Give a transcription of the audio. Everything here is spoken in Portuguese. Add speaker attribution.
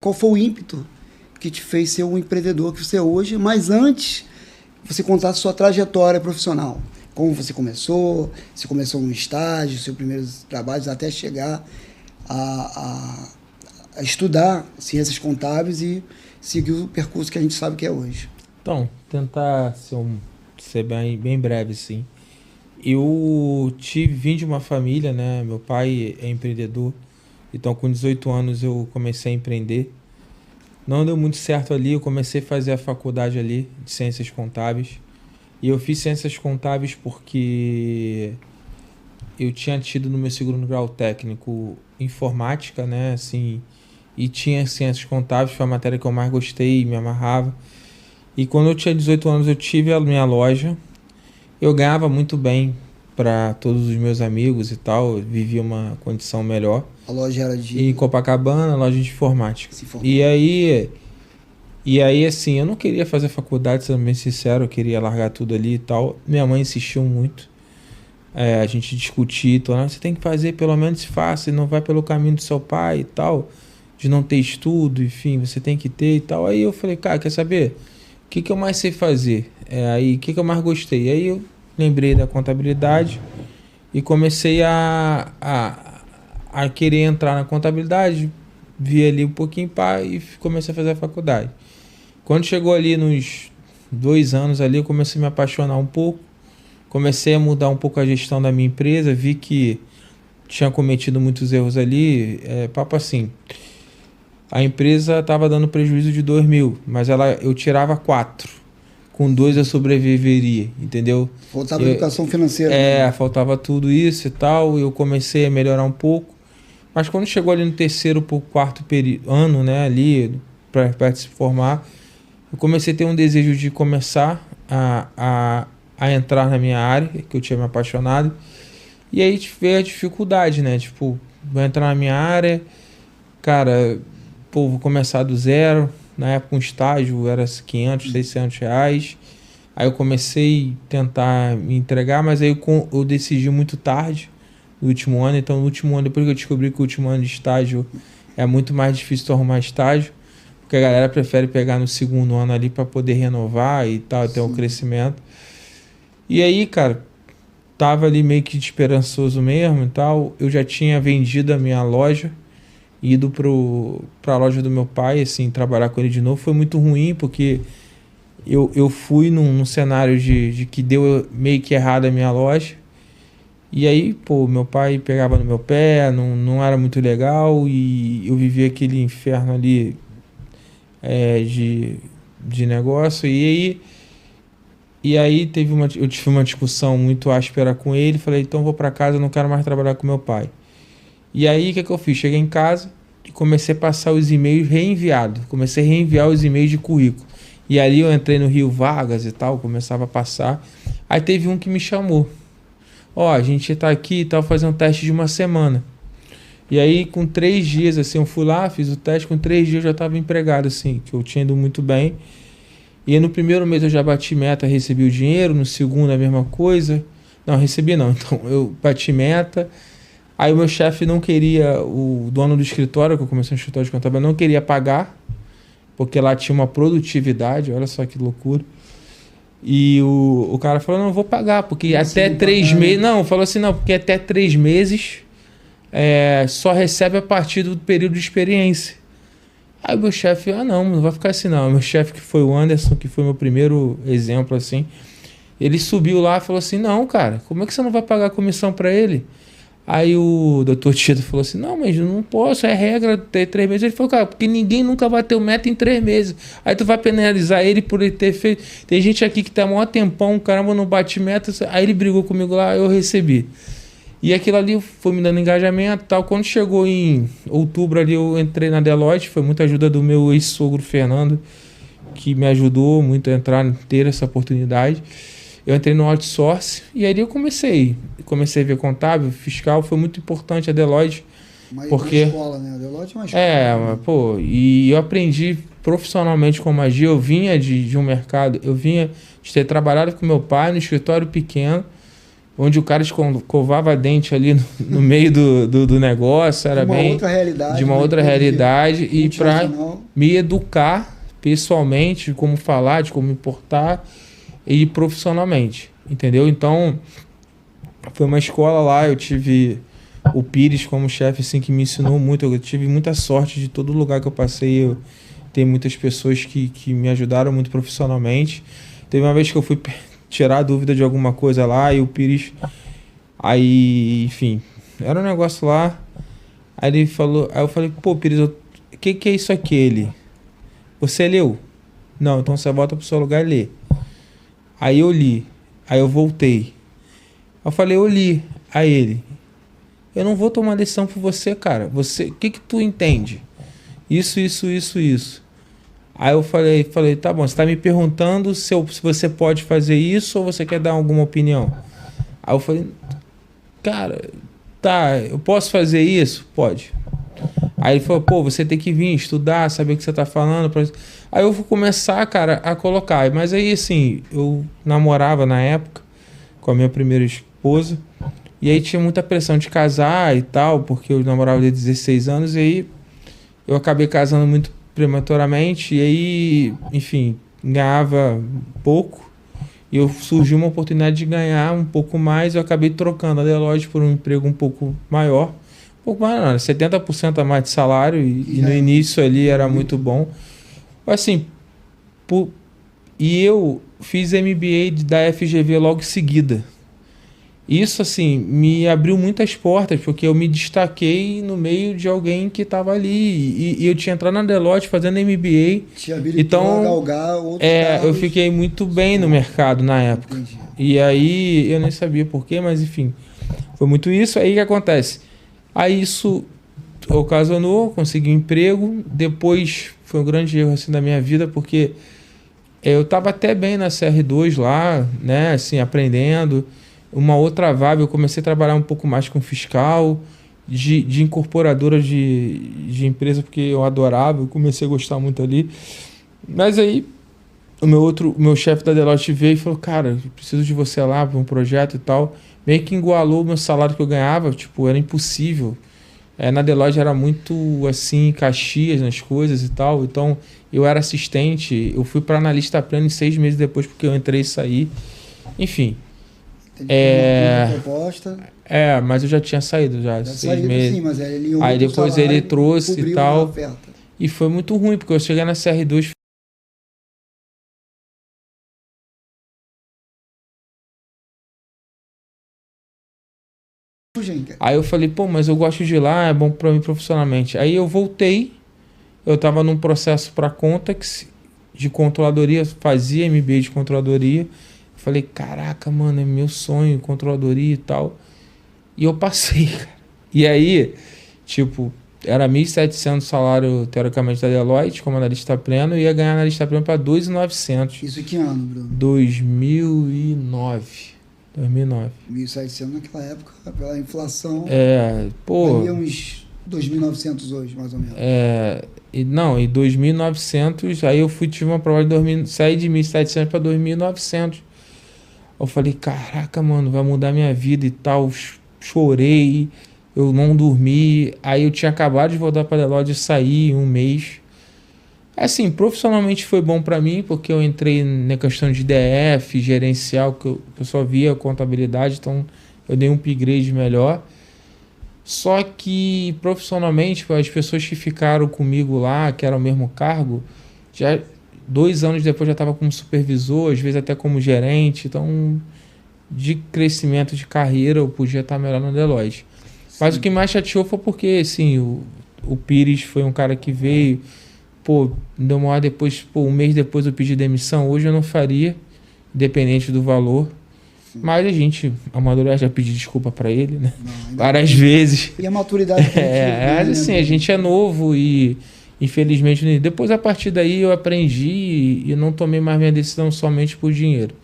Speaker 1: Qual foi o ímpeto que te fez ser o empreendedor que você é hoje, mas antes você contar a sua trajetória profissional? Como você começou, se começou no estágio, seus primeiros trabalhos, até chegar a estudar ciências contábeis e seguir o percurso que a gente sabe que é hoje.
Speaker 2: Então, tentar ser bem breve, sim. Eu vim de uma família, né? Meu pai é empreendedor, então com 18 anos eu comecei a empreender. Não deu muito certo ali, eu comecei a fazer a faculdade ali de ciências contábeis. E eu fiz ciências contábeis porque eu tinha tido no meu segundo grau técnico informática, né? Assim, e tinha ciências contábeis, foi a matéria que eu mais gostei e me amarrava. E quando eu tinha 18 anos eu tive a minha loja. Eu ganhava muito bem para todos os meus amigos e tal, eu vivia uma condição melhor.
Speaker 1: A loja era de...
Speaker 2: Em Copacabana, loja de informática.
Speaker 1: Se formar.
Speaker 2: E aí, assim, eu não queria fazer faculdade, sendo bem sincero, eu queria largar tudo ali e tal. Minha mãe insistiu muito. A gente discutia e tal, você tem que fazer, pelo menos faça, e não vai pelo caminho do seu pai e tal, de não ter estudo, enfim, você tem que ter e tal. Aí eu falei, cara, quer saber? O que eu mais sei fazer? O que eu mais gostei? Aí eu lembrei da contabilidade e comecei a querer entrar na contabilidade, vi ali um pouquinho e comecei a fazer a faculdade. Quando chegou ali nos 2 anos ali, eu comecei a me apaixonar um pouco, comecei a mudar um pouco a gestão da minha empresa, vi que tinha cometido muitos erros ali, papo assim, a empresa estava dando prejuízo de 2 mil, mas eu tirava 4, com 2 eu sobreviveria, entendeu?
Speaker 1: Faltava educação financeira.
Speaker 2: Faltava tudo isso e tal, eu comecei a melhorar um pouco, mas quando chegou ali no terceiro para o quarto ano, né, ali, para se formar, eu comecei a ter um desejo de começar a entrar na minha área, que eu tinha me apaixonado, e aí veio a dificuldade, né, tipo, vou entrar na minha área, cara, vou começar do zero, na época um estágio era 500, 600 reais, aí eu comecei a tentar me entregar, mas aí eu decidi muito tarde, no último ano, então no último ano, depois que eu descobri que o último ano de estágio é muito mais difícil tu arrumar estágio, porque a galera prefere pegar no segundo ano ali para poder renovar e tal, ter um crescimento. E aí, cara, tava ali meio que esperançoso mesmo e tal, eu já tinha vendido a minha loja, ido pra loja do meu pai, assim, trabalhar com ele de novo. Foi muito ruim, porque eu fui num cenário de que deu meio que errado a minha loja. E aí, meu pai pegava no meu pé, não era muito legal, e eu vivia aquele inferno ali de negócio. E aí eu tive uma discussão muito áspera com ele, falei, então vou pra casa, não quero mais trabalhar com meu pai. E aí, o que eu fiz? Cheguei em casa e comecei a passar os e-mails reenviados. Comecei a reenviar os e-mails de currículo. E ali eu entrei no Rio Vagas e tal, começava a passar. Aí teve um que me chamou. A gente tá aqui e tal, fazer um teste de uma semana. E aí, com 3 dias, assim, eu fui lá, fiz o teste, com 3 dias eu já estava empregado, assim, que eu tinha ido muito bem. E aí, no primeiro mês eu já bati meta, recebi o dinheiro, no segundo a mesma coisa. Não, recebi não, então eu bati meta. Aí o meu chefe não queria, o dono do escritório, que eu comecei no escritório de contabilidade, não queria pagar, porque lá tinha uma produtividade, olha só que loucura. E o cara falou, não, vou pagar, porque até 3 meses... Não, falou assim, não, porque até 3 meses só recebe a partir do período de experiência. Aí o meu chefe, não vai ficar assim não. O meu chefe, que foi o Anderson, que foi meu primeiro exemplo, assim, ele subiu lá e falou assim, não, cara, como é que você não vai pagar a comissão para ele? Aí o doutor Tito falou assim, não, mas eu não posso, é regra ter 3 meses. Ele falou, cara, porque ninguém nunca bateu meta em 3 meses. Aí tu vai penalizar ele por ele ter feito... Tem gente aqui que tá há maior tempão, caramba, não bate meta. Aí ele brigou comigo lá, eu recebi. E aquilo ali foi me dando engajamento e tal. Quando chegou em outubro ali, eu entrei na Deloitte, foi muita ajuda do meu ex-sogro Fernando, que me ajudou muito a entrar, ter essa oportunidade. Eu entrei no outsource e aí eu comecei a ver contábil, fiscal, foi muito importante a Deloitte. Porque
Speaker 1: uma escola, né? A Deloitte é uma escola.
Speaker 2: E eu aprendi profissionalmente com magia. Eu vinha de um mercado, eu vinha de ter trabalhado com meu pai no escritório pequeno, onde o cara escovava dente ali no meio do negócio, era bem de uma outra realidade, e para me educar pessoalmente, de como falar, de como me portar e profissionalmente, entendeu? Então, foi uma escola lá, eu tive o Pires como chefe, assim, que me ensinou muito, eu tive muita sorte de todo lugar que eu passei, eu tenho muitas pessoas que me ajudaram muito profissionalmente. Teve uma vez que eu fui tirar a dúvida de alguma coisa lá e o Pires, aí, enfim, era um negócio lá, aí ele falou, aí eu falei, pô, Pires, o que é isso aqui? Ele, você leu? Não, então você volta pro seu lugar e lê. Aí eu li, aí eu voltei. Eu falei, eu li. Aí ele, eu não vou tomar decisão por você, cara. Você, o que tu entende? Isso. Aí eu falei, tá bom, você tá me perguntando se você pode fazer isso ou você quer dar alguma opinião? Aí eu falei, cara, tá, eu posso fazer isso? Pode. Aí ele falou, pô, você tem que vir estudar, saber o que você tá falando. Aí eu vou começar, cara, a colocar. Mas aí, assim, eu namorava na época com a minha primeira esposa. E aí tinha muita pressão de casar e tal, porque eu namorava desde 16 anos. E aí eu acabei casando muito prematuramente. E aí, enfim, ganhava pouco. E surgiu uma oportunidade de ganhar um pouco mais. Eu acabei trocando a Deloitte por um emprego um pouco maior. Um pouco mais, não, 70% a mais de salário. E no início ali era muito bom. Assim, e eu fiz MBA da FGV logo em seguida. Isso, assim, me abriu muitas portas, porque eu me destaquei no meio de alguém que estava ali. E eu tinha entrado na Deloitte fazendo MBA. Então, galgar outros cargos. Eu fiquei muito bem no mercado na época. Entendi. E aí, eu nem sabia porquê, mas enfim, foi muito isso. Aí o que acontece? Aí isso ocasionou, consegui um emprego. Depois foi um grande erro assim da minha vida, porque eu estava até bem na CR2 lá, né, assim, aprendendo. Uma outra vibe, eu comecei a trabalhar um pouco mais com fiscal, de incorporadora de empresa, porque eu adorava, eu comecei a gostar muito ali. Mas aí o meu chefe da Deloitte veio e falou, cara, eu preciso de você lá para um projeto e tal. Meio que igualou o meu salário que eu ganhava, tipo, era impossível. Na Deloitte era muito, assim, Caxias nas coisas e tal. Então, eu era assistente, eu fui para analista pleno em 6 meses depois, porque eu entrei e saí. Enfim.
Speaker 1: Proposta.
Speaker 2: Mas eu já tinha saído já 6 meses.
Speaker 1: Sim, mas
Speaker 2: aí depois ele trouxe e tal. E foi muito ruim, porque eu cheguei na CR2. Aí eu falei, pô, mas eu gosto de ir lá, é bom pra mim profissionalmente. Aí eu voltei, eu tava num processo pra Contax, de controladoria, fazia MBA de controladoria. Falei, caraca, mano, é meu sonho, controladoria e tal. E eu passei, cara. E aí, tipo, era 1.700 salário, teoricamente, da Deloitte, como analista pleno, e ia ganhar analista pleno para 2.900.
Speaker 1: Isso que ano, Bruno?
Speaker 2: 2009.
Speaker 1: 1.700 naquela época, pela inflação.
Speaker 2: Pô.
Speaker 1: Uns 2.900 hoje, mais ou menos.
Speaker 2: E 2.900, aí eu tive uma prova de saí de 1.700 para 2.900. Eu falei, caraca, mano, vai mudar minha vida e tal. Chorei, eu não dormi. Aí eu tinha acabado de voltar para a Deloitte e saí 1 mês. Assim, profissionalmente foi bom para mim, porque eu entrei na questão de DF, gerencial, que eu só via contabilidade, então eu dei um upgrade melhor. Só que profissionalmente, as pessoas que ficaram comigo lá, que era o mesmo cargo, já 2 anos depois já estava como supervisor, às vezes até como gerente. Então, de crescimento de carreira, eu podia estar melhor na Deloitte. Sim. Mas o que mais chateou foi porque, assim, o Pires foi um cara que veio, deu uma hora depois, 1 mês depois eu pedi demissão. Hoje eu não faria, independente do valor. Sim. Mas a amadurece, já pedi desculpa para ele, né? Várias vezes.
Speaker 1: E a maturidade
Speaker 2: assim, a gente é novo e infelizmente, depois a partir daí eu aprendi e não tomei mais minha decisão somente por dinheiro.